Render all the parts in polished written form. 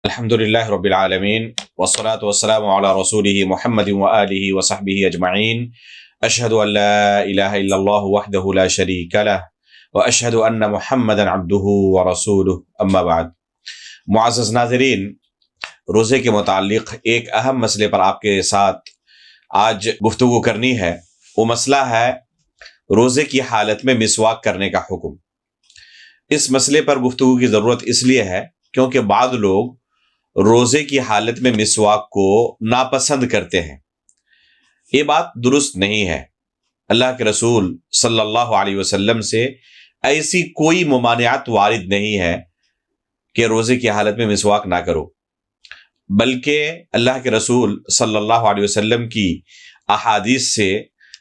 الحمدللہ رب العالمین والصلاة والسلام علی رسولہ محمد وآلہ وصحبہ اجمعین اشہد ان لا الہ الا اللہ وحدہ لا شریک لہ واشہد ان محمدا عبدہ ورسولہ اما بعد۔ معزز ناظرین، روزے کے متعلق ایک اہم مسئلے پر آپ کے ساتھ آج گفتگو کرنی ہے۔ وہ مسئلہ ہے روزے کی حالت میں مسواک کرنے کا حکم۔ اس مسئلے پر گفتگو کی ضرورت اس لیے ہے کیونکہ بعض لوگ روزے کی حالت میں مسواک کو ناپسند کرتے ہیں۔ یہ بات درست نہیں ہے۔ اللہ کے رسول صلی اللہ علیہ وسلم سے ایسی کوئی ممانعت وارد نہیں ہے کہ روزے کی حالت میں مسواک نہ کرو، بلکہ اللہ کے رسول صلی اللہ علیہ وسلم کی احادیث سے،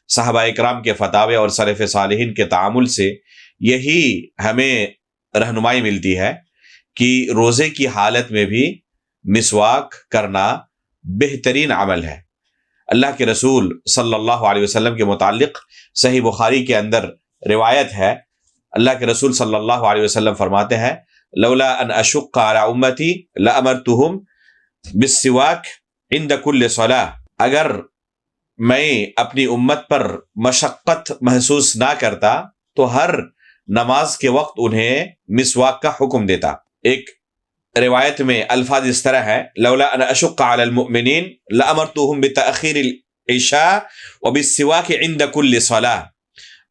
صحابہ اکرام کے فتاوے اور سلف صالحین کے تعامل سے یہی ہمیں رہنمائی ملتی ہے کہ روزے کی حالت میں بھی مسواک کرنا بہترین عمل ہے۔ اللہ کے رسول صلی اللہ علیہ وسلم کے متعلق صحیح بخاری کے اندر روایت ہے، اللہ کے رسول صلی اللہ علیہ وسلم فرماتے ہیں لولا ان اشق علی امتی لامرتهم بالسواک عند کل صلاۃ، اگر میں اپنی امت پر مشقت محسوس نہ کرتا تو ہر نماز کے وقت انہیں مسواک کا حکم دیتا۔ ایک روایت میں الفاظ اس طرح ہے لولا ان اشق علی المؤمنین لامرتهم بتاخیر العشاء وبالسواک عند کل صلاۃ،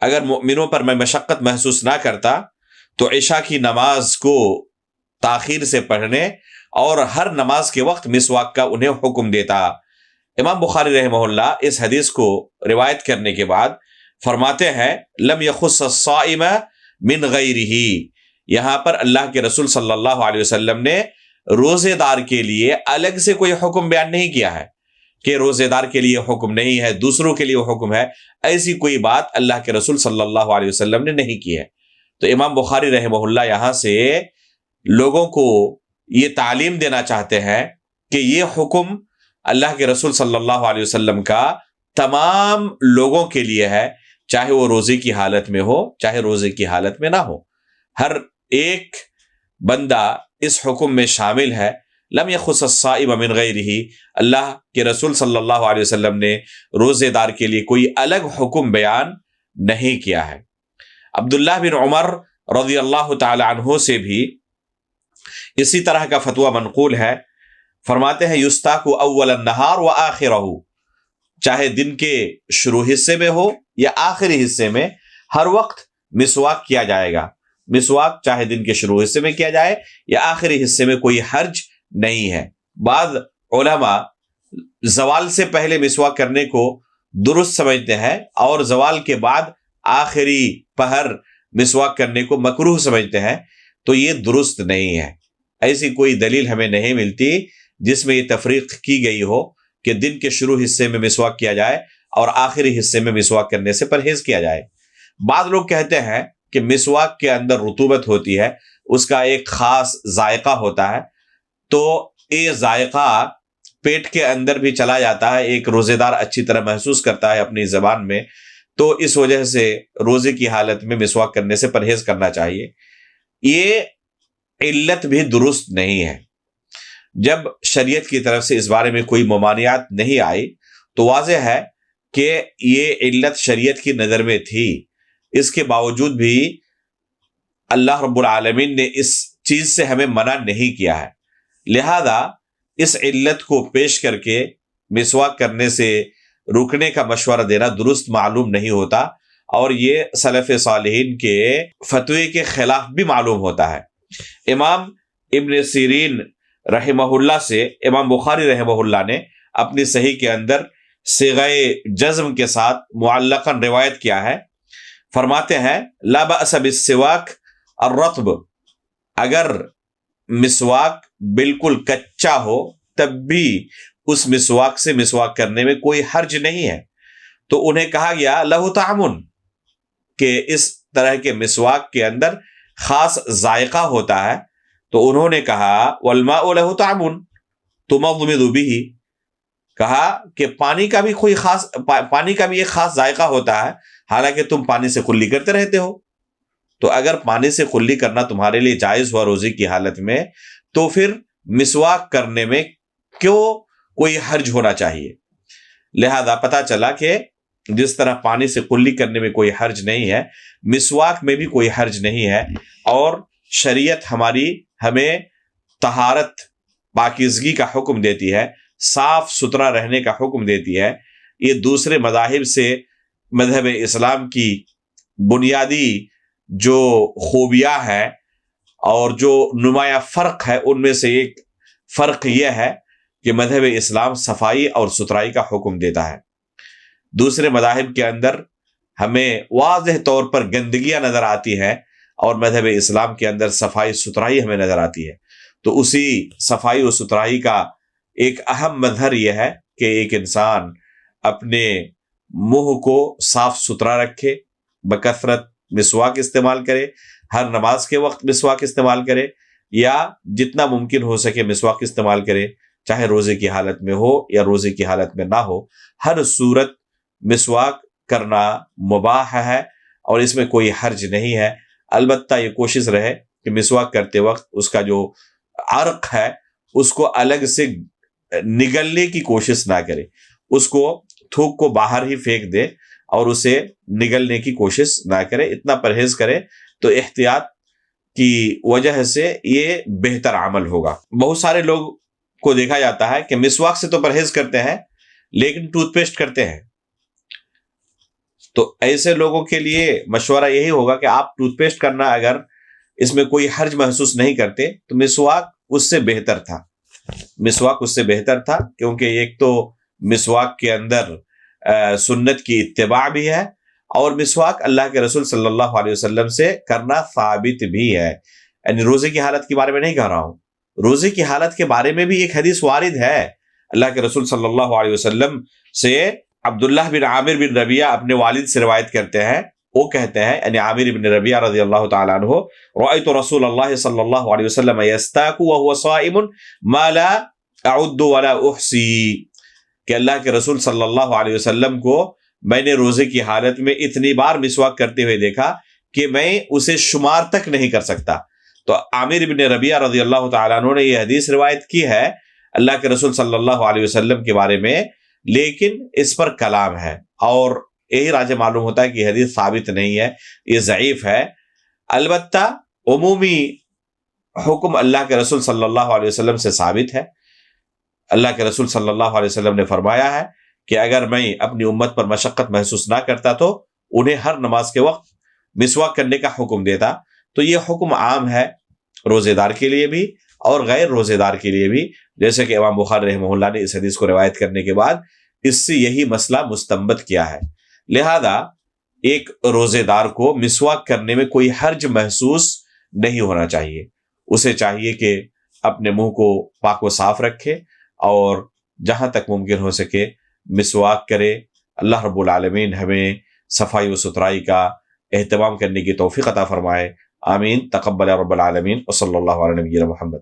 اگر مؤمنوں پر میں مشقت محسوس نہ کرتا تو عشاء کی نماز کو تاخیر سے پڑھنے اور ہر نماز کے وقت مسواک کا انہیں حکم دیتا۔ امام بخاری رحمہ اللہ اس حدیث کو روایت کرنے کے بعد فرماتے ہیں لم یخص الصائم من غیرہ، یہاں پر اللہ کے رسول صلی اللہ علیہ وسلم نے روزے دار کے لیے الگ سے کوئی حکم بیان نہیں کیا ہے کہ روزے دار کے لیے حکم نہیں ہے، دوسروں کے لیے حکم ہے، ایسی کوئی بات اللہ کے رسول صلی اللہ علیہ وسلم نے نہیں کی ہے۔ تو امام بخاری رحمہ اللہ یہاں سے لوگوں کو یہ تعلیم دینا چاہتے ہیں کہ یہ حکم اللہ کے رسول صلی اللہ علیہ وسلم کا تمام لوگوں کے لیے ہے، چاہے وہ روزے کی حالت میں ہو چاہے روزے کی حالت میں نہ ہو، ہر ایک بندہ اس حکم میں شامل ہے۔ لم یخص الصائم من غیرہ، اللہ کے رسول صلی اللہ علیہ وسلم نے روزے دار کے لیے کوئی الگ حکم بیان نہیں کیا ہے۔ عبداللہ بن عمر رضی اللہ تعالی عنہ سے بھی اسی طرح کا فتویٰ منقول ہے، فرماتے ہیں یستاک اول النہار و آخرہ، چاہے دن کے شروع حصے میں ہو یا آخری حصے میں، ہر وقت مسواک کیا جائے گا۔ مسواک چاہے دن کے شروع حصے میں کیا جائے یا آخری حصے میں، کوئی حرج نہیں ہے۔ بعض علماء زوال سے پہلے مسواک کرنے کو درست سمجھتے ہیں اور زوال کے بعد آخری پہر مسواک کرنے کو مکروہ سمجھتے ہیں، تو یہ درست نہیں ہے۔ ایسی کوئی دلیل ہمیں نہیں ملتی جس میں یہ تفریق کی گئی ہو کہ دن کے شروع حصے میں مسواک کیا جائے اور آخری حصے میں مسواک کرنے سے پرہیز کیا جائے۔ بعض لوگ کہتے ہیں کہ مسواک کے اندر رطوبت ہوتی ہے، اس کا ایک خاص ذائقہ ہوتا ہے، تو یہ ذائقہ پیٹ کے اندر بھی چلا جاتا ہے، ایک روزے دار اچھی طرح محسوس کرتا ہے اپنی زبان میں، تو اس وجہ سے روزے کی حالت میں مسواک کرنے سے پرہیز کرنا چاہیے۔ یہ علت بھی درست نہیں ہے۔ جب شریعت کی طرف سے اس بارے میں کوئی ممانعت نہیں آئی تو واضح ہے کہ یہ علت شریعت کی نظر میں تھی، اس کے باوجود بھی اللہ رب العالمین نے اس چیز سے ہمیں منع نہیں کیا ہے، لہذا اس علت کو پیش کر کے مسواک کرنے سے رکنے کا مشورہ دینا درست معلوم نہیں ہوتا، اور یہ سلف صالحین کے فتوے کے خلاف بھی معلوم ہوتا ہے۔ امام ابن سیرین رحمہ اللہ سے امام بخاری رحمہ اللہ نے اپنی صحیح کے اندر صیغہ جزم کے ساتھ معلقاً روایت کیا ہے، فرماتے ہیں لا بأس بالسواک الرطب، اگر مسواک بالکل کچا ہو تب بھی اس مسواک سے مسواک کرنے میں کوئی حرج نہیں ہے۔ تو انہیں کہا گیا لہ طعم، کہ اس طرح کے مسواک کے اندر خاص ذائقہ ہوتا ہے، تو انہوں نے کہا والماء لہ طعم تمضمض بہ، کہا کہ پانی کا بھی ایک خاص ذائقہ ہوتا ہے، حالانکہ تم پانی سے کلی کرتے رہتے ہو، تو اگر پانی سے کلی کرنا تمہارے لیے جائز ہوا روزے کی حالت میں، تو پھر مسواک کرنے میں کیوں کوئی حرج ہونا چاہیے؟ لہذا پتہ چلا کہ جس طرح پانی سے کلی کرنے میں کوئی حرج نہیں ہے، مسواک میں بھی کوئی حرج نہیں ہے، اور شریعت ہمیں طہارت پاکیزگی کا حکم دیتی ہے، صاف ستھرا رہنے کا حکم دیتی ہے۔ یہ دوسرے مذاہب سے مذہب اسلام کی بنیادی جو خوبیاں ہیں اور جو نمایاں فرق ہے، ان میں سے ایک فرق یہ ہے کہ مذہب اسلام صفائی اور ستھرائی کا حکم دیتا ہے۔ دوسرے مذاہب کے اندر ہمیں واضح طور پر گندگیاں نظر آتی ہیں، اور مذہب اسلام کے اندر صفائی ستھرائی ہمیں نظر آتی ہے۔ تو اسی صفائی و ستھرائی کا ایک اہم مظہر یہ ہے کہ ایک انسان اپنے منہ کو صاف ستھرا رکھے، بکثرت مسواک استعمال کرے، ہر نماز کے وقت مسواک استعمال کرے، یا جتنا ممکن ہو سکے مسواک استعمال کرے، چاہے روزے کی حالت میں ہو یا روزے کی حالت میں نہ ہو، ہر صورت مسواک کرنا مباح ہے اور اس میں کوئی حرج نہیں ہے۔ البتہ یہ کوشش رہے کہ مسواک کرتے وقت اس کا جو عرق ہے اس کو الگ سے نگلنے کی کوشش نہ کرے، اس کو تھوک کو باہر ہی پھینک دے اور اسے نگلنے کی کوشش نہ کرے، اتنا پرہیز کرے تو احتیاط کی وجہ سے یہ بہتر عمل ہوگا۔ بہت سارے لوگ کو دیکھا جاتا ہے کہ مسواک سے تو پرہیز کرتے ہیں لیکن ٹوتھ پیسٹ کرتے ہیں، تو ایسے لوگوں کے لیے مشورہ یہی ہوگا کہ آپ ٹوتھ پیسٹ کرنا اگر اس میں کوئی حرج محسوس نہیں کرتے تو مسواک اس سے بہتر تھا، مسواک اس سے بہتر تھا، کیونکہ ایک تو مسواک کے اندر سنت کی اتباع بھی ہے، اور مسواک اللہ کے رسول صلی اللہ علیہ وسلم سے کرنا ثابت بھی ہے۔ یعنی روزے کی حالت کے بارے میں نہیں کہہ رہا ہوں، روزے کی حالت کے بارے میں بھی ایک حدیث وارد ہے۔ اللہ کے رسول صلی اللہ علیہ وسلم سے عبداللہ بن عامر بن ربیعہ اپنے والد سے روایت کرتے ہیں، وہ کہتے ہیں یعنی عامر بن ربیعہ رضی اللہ تعالیٰ عنہ، رأیت رسول اللہ صلی اللہ علیہ وسلم یستاک وهو صائم ما لا اعد ولا احصی، کہ اللہ کے رسول صلی اللہ علیہ وسلم کو میں نے روزے کی حالت میں اتنی بار مسواک کرتے ہوئے دیکھا کہ میں اسے شمار تک نہیں کر سکتا۔ تو عامر بن ربیعہ رضی اللہ تعالیٰ عنہ نے یہ حدیث روایت کی ہے اللہ کے رسول صلی اللہ علیہ وسلم کے بارے میں، لیکن اس پر کلام ہے، اور یہی راجع معلوم ہوتا ہے کہ حدیث ثابت نہیں ہے، یہ ضعیف ہے۔ البتہ عمومی حکم اللہ کے رسول صلی اللہ علیہ وسلم سے ثابت ہے۔ اللہ کے رسول صلی اللہ علیہ وسلم نے فرمایا ہے کہ اگر میں اپنی امت پر مشقت محسوس نہ کرتا تو انہیں ہر نماز کے وقت مسواک کرنے کا حکم دیتا۔ تو یہ حکم عام ہے روزے دار کے لیے بھی اور غیر روزے دار کے لیے بھی، جیسے کہ امام بخاری رحمہ اللہ نے اس حدیث کو روایت کرنے کے بعد اس سے یہی مسئلہ مستنبط کیا ہے۔ لہذا ایک روزے دار کو مسواک کرنے میں کوئی حرج محسوس نہیں ہونا چاہیے، اسے چاہیے کہ اپنے منہ کو پاک و صاف رکھے اور جہاں تک ممکن ہو سکے مسواک کرے۔ اللہ رب العالمین ہمیں صفائی و ستھرائی کا اہتمام کرنے کی توفیق عطا فرمائے، آمین۔ تقبل رب العالمین، وصلی اللہ علیہ نبینا محمد۔